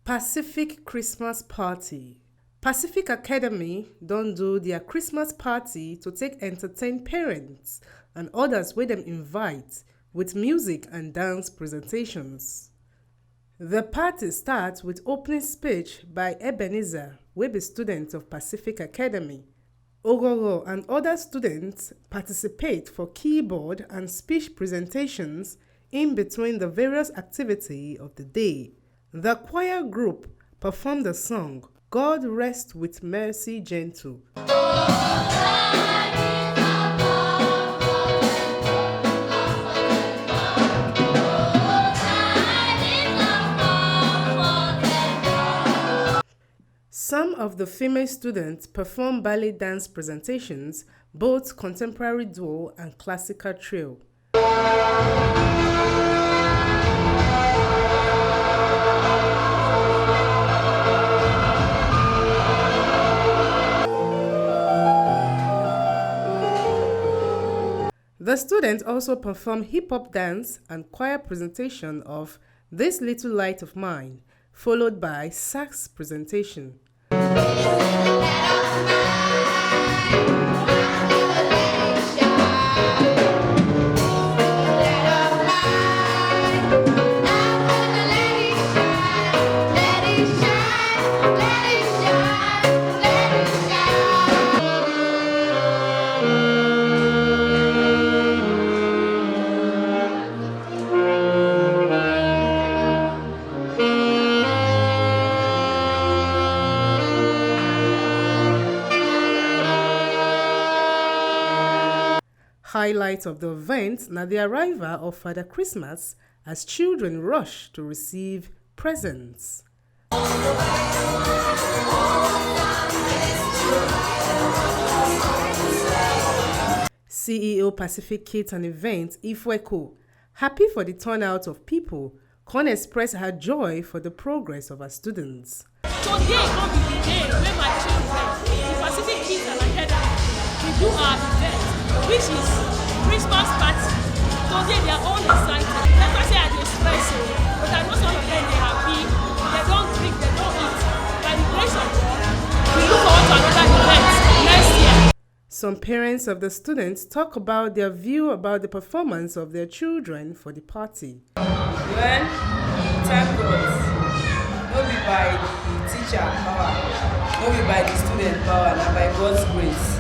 Pacific Christmas Party. Pacific Academy don do their Christmas party to take entertain parents and others wey dem invite with music and dance presentations. The party start with opening speech by Ebenezer, wey be student of Pacific Academy. Ogoro and other students participate for keyboard and speech presentations in between the various activity of the day. The choir group performed the song God Rest with Mercy Gentle. Some of the female students perform ballet dance presentations, both contemporary duo and classical trio. The students also perform hip-hop dance and choir presentation of This Little Light of Mine, followed by sax presentation. Highlight of the event na the arrival of Father Christmas as children rush to receive presents. CEO Pacific Kids and Events Ifweko, happy for the turnout of people, can express her joy for the progress of her students. Today come be the day when my children, the Pacific Kids and Academy, we do our event, which is Christmas party. Today they are all excited. Let us say I dey stress, but I know some of them they happy. They don't drink, they don't eat. By the grace of God, we look forward to another event next year. Some parents of the students talk about their view about the performance of their children for the party. Well, thank God. No be by the teacher power, no be by the student power, na by God's grace.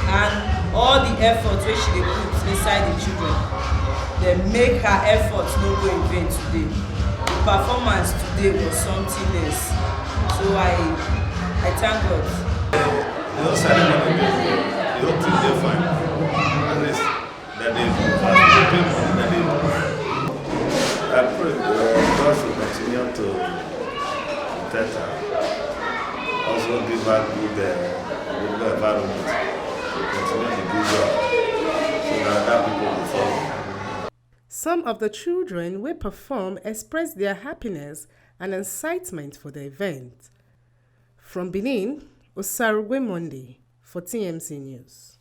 And all the effort wey she dey put inside the children, dey make her efforts no go in vain today. The performance today was something else. So I thank God. They don't ceremony, they don't think they're fine. Unless that they pass the people that they do. I pray God should continue to protect her. Also give her good environment. Continue to do job so that other people will follow. Some of the children will perform express their happiness and excitement for the event. From Benin, Osarugwe Monday for TMC News.